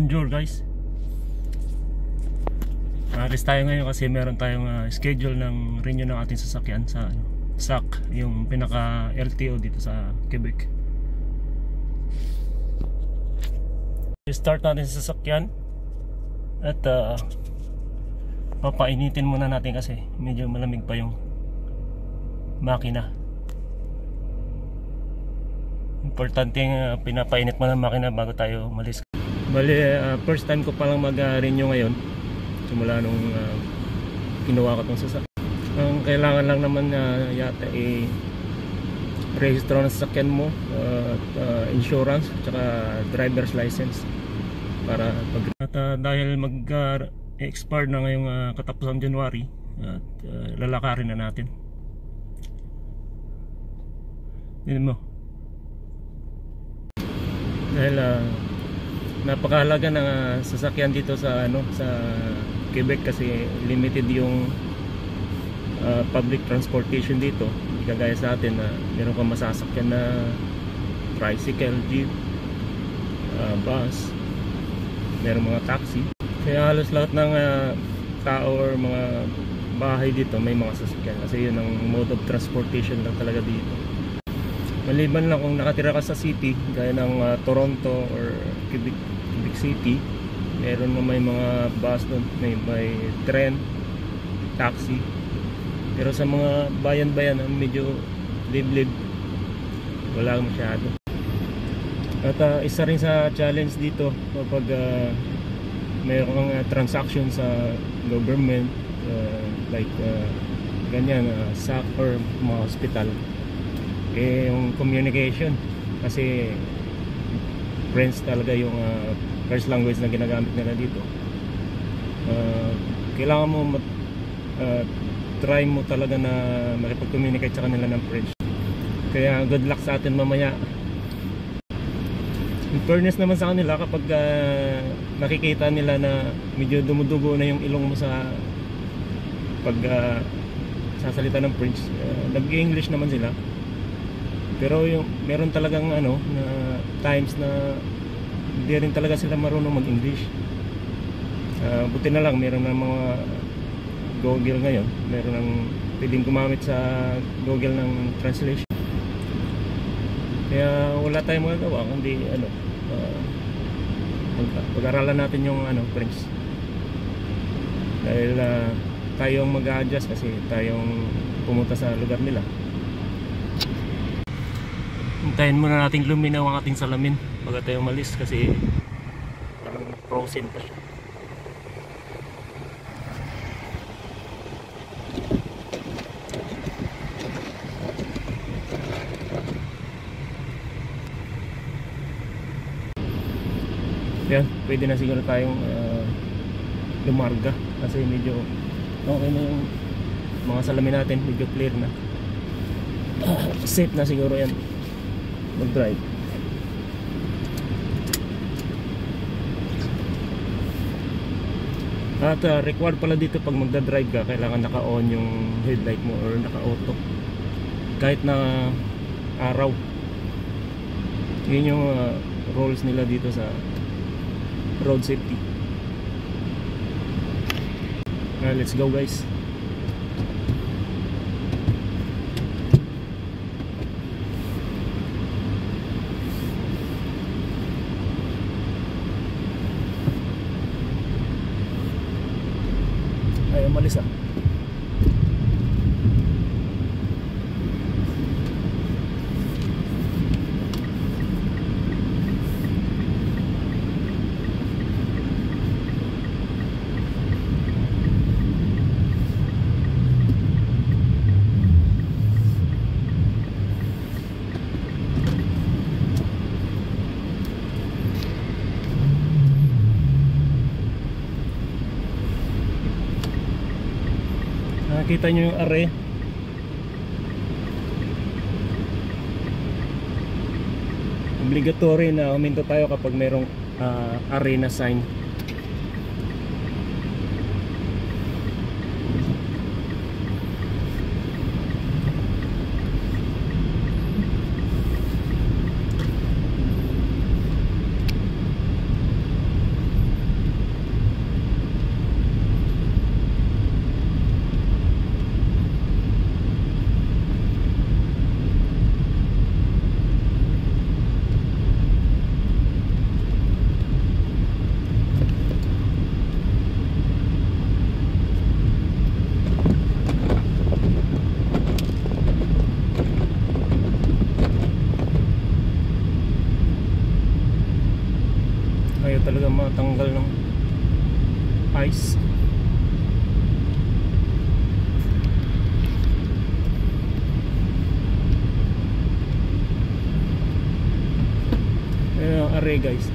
Bonjour guys. Alis tayo ngayon kasi meron tayong schedule ng renew ng ating sasakyan sa SAC, yung pinaka LTO dito sa Quebec. Start natin sa sasakyan at papainitin muna natin kasi medyo malamig pa yung makina. Importante pinapainit mo ng makina bago tayo malis. Bali, first time ko palang mag-renew ngayon simula nung kinuha ko itong sasakyan. Ang kailangan lang naman yata register ng sasakyan mo, insurance at driver's license para pag dahil mag-expire na ngayong katapusan January at lalakarin na natin. Yun mo, dahil napakahalaga ng sasakyan dito sa sa Quebec kasi limited yung public transportation dito. Hindi kagaya sa atin na meron kang masasakyan na tricycle, jeep, bus, meron mga taxi. Kaya halos lahat ng tao or mga bahay dito may mga sasakyan kasi yun ang mode of transportation lang talaga dito. Maliban lang kung nakatira ka sa city gaya ng Toronto or Quebec City, meron na may mga bus doon, may tren, taxi. Pero sa mga bayan-bayan medyo liblib, wala masyado. At isa rin sa challenge dito kapag mayroong transaction sa government, like ganyan, SAC or mga hospital, yung communication kasi French talaga yung first language na ginagamit nila dito. Kailangan mo try mo talaga na makipag-communicate sa kanila ng French. Kaya good luck sa atin mamaya. In fairness naman sa kanila, kapag nakikita nila na medyo dumudugo na yung ilong mo sa pag sasalita ng French, nag-English naman sila. Pero yung meron talagang na times na hindi rin talaga sila marunong mag-English. Buti na lang meron ng mga Google ngayon, meron ng pwedeng gumamit sa Google ng translation. Kaya wala tayong magagawa kundi pag-aralan natin yung French. Dahil tayong mag-a-adjust kasi tayong pumunta sa lugar nila. Hintayin muna nating luminaw ang ating salamin bago tayo umalis kasi frozen pa siya. Yan, pwede na siguro tayong lumarga kasi medyo okay na yung mga salamin natin, medyo clear na. Safe na siguro yan mag-drive. At required pala dito pag magda-drive ka, kailangan naka-on yung headlight mo or naka-auto kahit na araw. Yun yung rules nila dito sa road safety. Let's go guys. Ay, umalis ah. Nakita nyo yung array. Obligatory na huminto tayo kapag mayroong array na sign. talaga matanggal ng ice. Ayan ang array guys.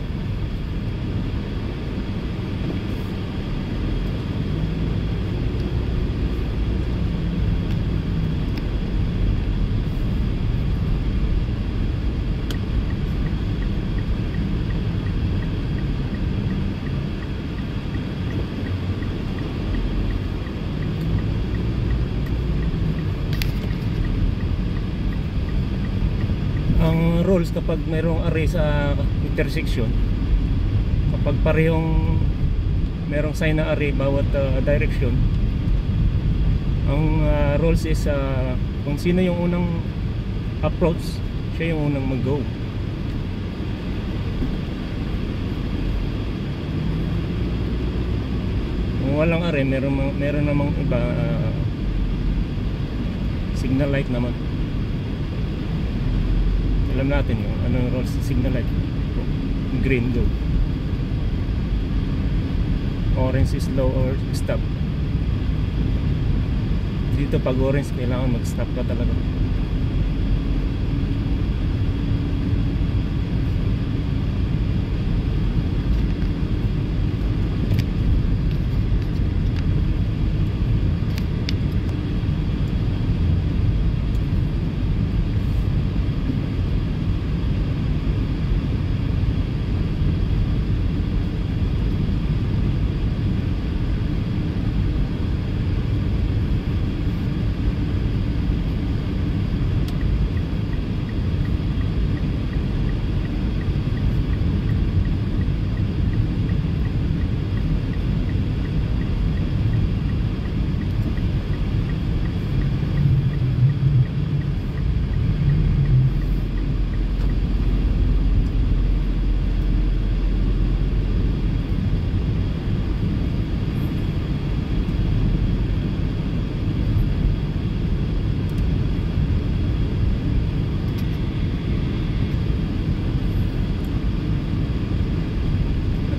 Ang rules kapag mayroong array sa intersection, kapag parehong mayroong sign na array bawat direction, ang rules is kung sino yung unang approach, siya yung unang mag-go. Kung walang array, meron namang iba signal light naman. Alam natin yung anong rules sa signal light. Green, go. Orange is slow or stop. Dito pag orange, kailangan mag-stop ka talaga.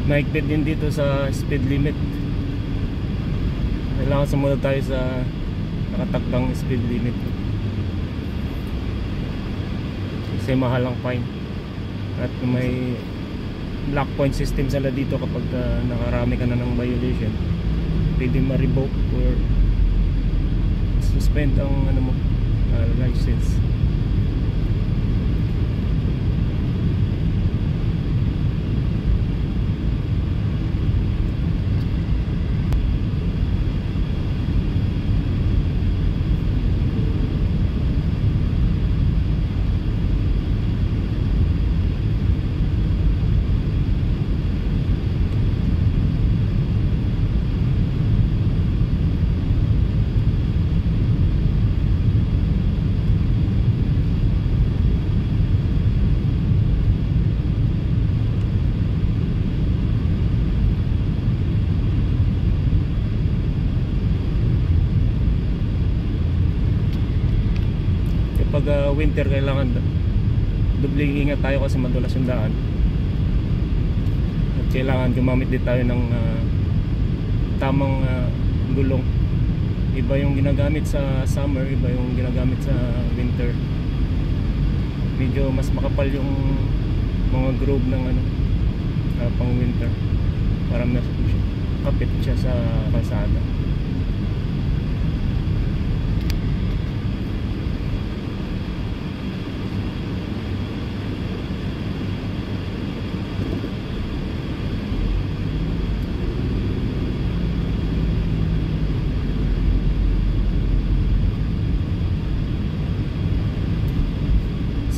Mahigpit din dito sa speed limit. Kailangan sumunod tayo sa nakatakdang speed limit kasi mahal ang fine. At may black point system sila dito kapag nakarami ka na ng violation, pwede ma-revoke or suspend ang ano mo, license. Pag winter, kailangan dubling ingat tayo kasi madulas yung daan, at kailangan gumamit din tayo ng tamang gulong. Iba yung ginagamit sa summer, iba yung ginagamit sa winter. Medyo mas makapal yung mga groove ng pang winter para mas kapit siya sa kalsada.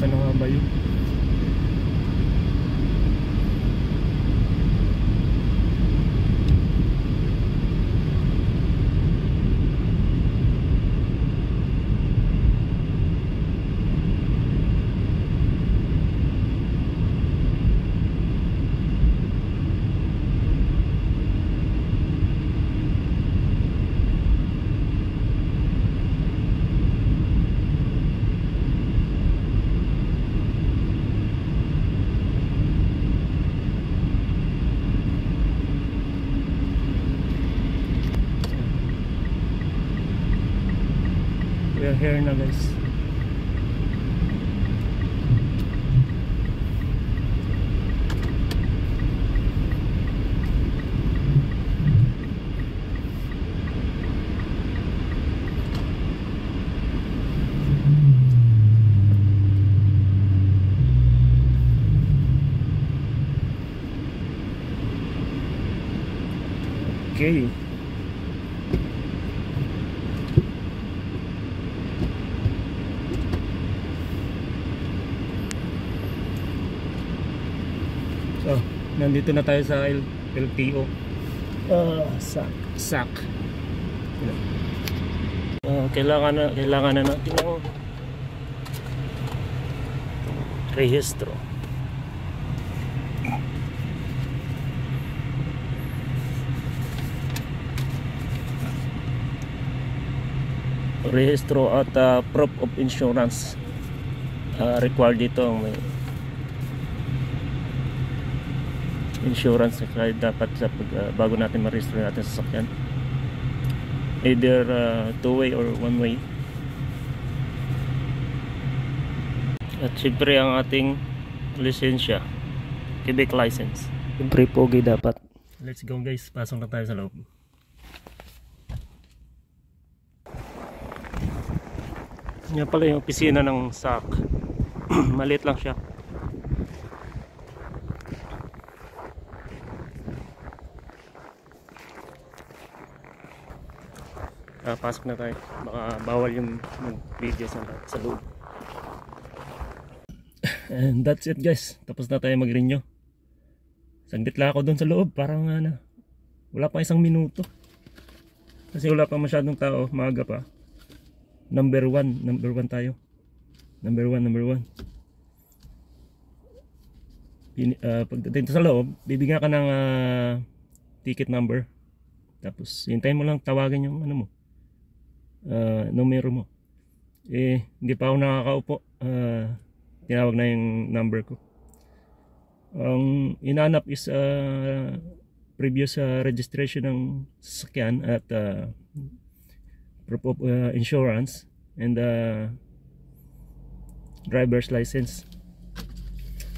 Saan nga ba yun? hair na guys. Okay. So, nandito na tayo sa LTO. SAC. Kailangan na natin ng rehistro. Rehistro at proof of insurance required dito. May insurance kaya dapat sa bago natin ma-register natin sa sasakyan, either two-way or one-way. At syempre ang ating lisensya, Quebec license, syempre pogi dapat. Let's go guys, pasok na tayo sa loob. Yan pala yung opisina ng SAC. Maliit lang siya. Pasok na tayo. Baka bawal yung video sa loob. And that's it guys. Tapos na tayo mag-renew. Saglit lang ako dun sa loob. Parang wala pa isang minuto. Kasi wala pa masyadong tao. Maaga pa. Number one tayo. Number one. Pagdating sa loob, bibigyan ka ng ticket number. Tapos hintayin mo lang tawagan yung ano mo, numero mo. Hindi pa ako nakakaupo. Tinawag na yung number ko. Ang inanap is previous registration ng sasakyan at proof of insurance and driver's license.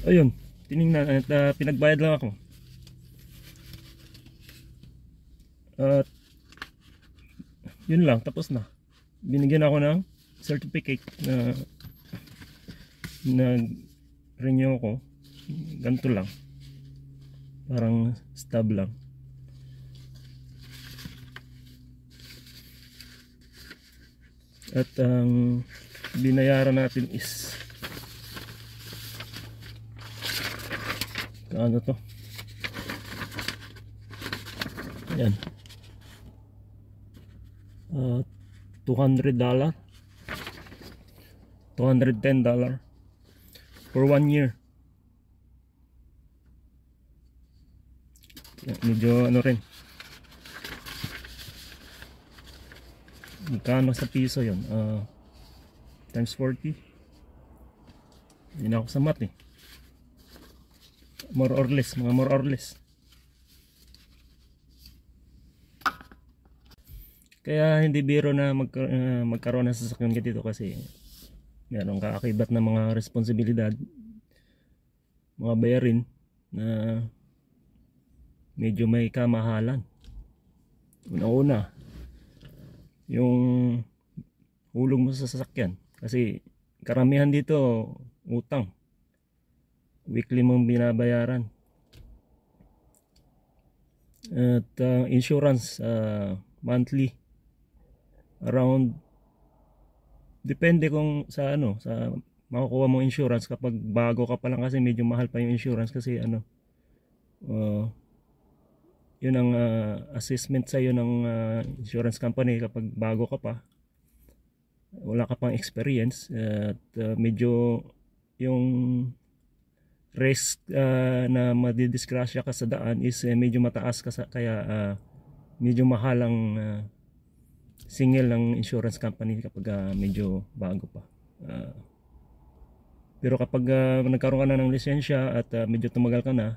Ayun, tiningnan at pinagbayad lang ako. At yun lang, tapos na. Binigyan ako ng certificate na renew ko. Ganito lang, parang stub lang. At ang binayaran natin is ano to? Ayan. $200, $210 for 1 year. Medyo ano rin. Magkano sa piso yun? Times 40. Hindi na ako sa math eh. More or less. Mga more or less. Kaya hindi biro na magkaroon ng sasakyan ka dito kasi meron kaakibat na mga responsibilidad, mga bayarin na medyo may kamahalan. Una-una yung hulog mo sa sasakyan kasi karamihan dito utang, weekly mong binabayaran. At insurance monthly around, depende kung sa ano, sa makukuha mong insurance. Kapag bago ka pa lang kasi medyo mahal pa yung insurance kasi yun ang assessment sa iyo ng insurance company kapag bago ka pa, wala ka pang experience. At medyo yung risk na madidisgrasya ka sa daan is medyo mataas kaya medyo mahal ang single ng insurance company kapag medyo bago pa. Pero kapag nagkaroon ka na ng lisensya at medyo tumagal ka na,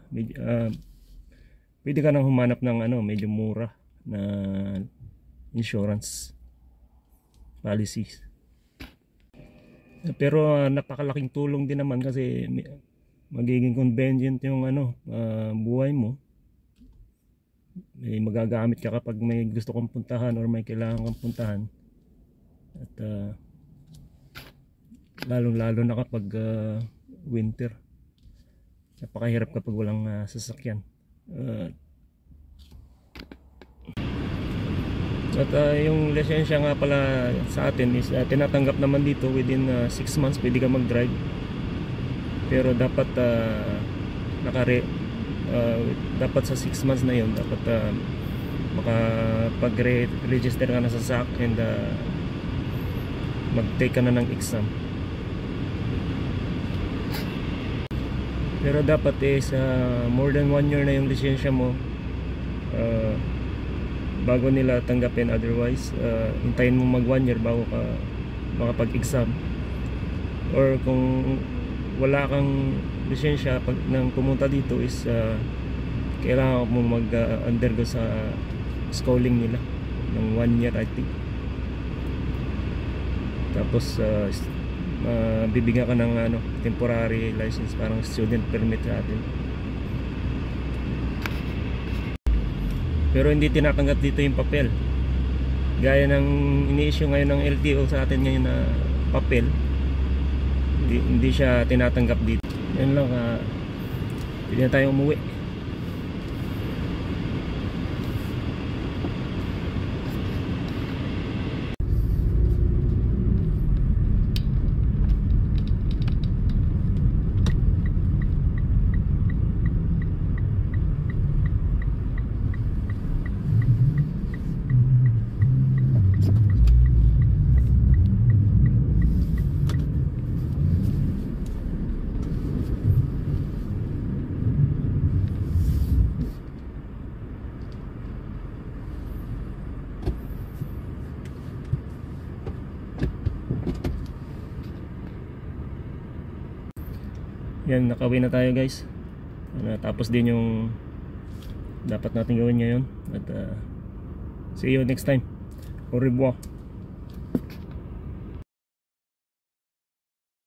pwede ka nang humanap ng medyo mura na insurance policies. Pero napakalaking tulong din naman kasi magiging convenient yung buhay mo. May magagamit ka kapag may gusto kang puntahan or may kailangan kang puntahan. At lalong-lalo na kapag winter. Napakahirap kapag walang sasakyan. At yung lisensya nga pala sa atin is tinatanggap naman dito within 6 months pwede ka mag-drive. Pero dapat dapat sa 6 months na yun dapat makapag-register ka na sa SAC and mag-take ka na ng exam. Pero dapat is more than 1 year na yung lisensya mo bago nila tanggapin. Otherwise hintayin mo mag 1 year bago ka makapag-exam. Or kung wala kang lisensya pag nang pumunta dito is kailangan mo mag-undergo sa schooling nila ng 1 year I think. Tapos bibigyan ka ng temporary license, parang student permit sa atin. Pero hindi tinatanggap dito yung papel gaya ng ini-issue ngayon ng LTO sa atin ngayon na papel. Hindi siya tinatanggap dito. Yan lang, pwede na tayo umuwi. Yan, nakauwi na tayo guys. Tapos din yung dapat natin gawin ngayon. At see you next time. Au revoir.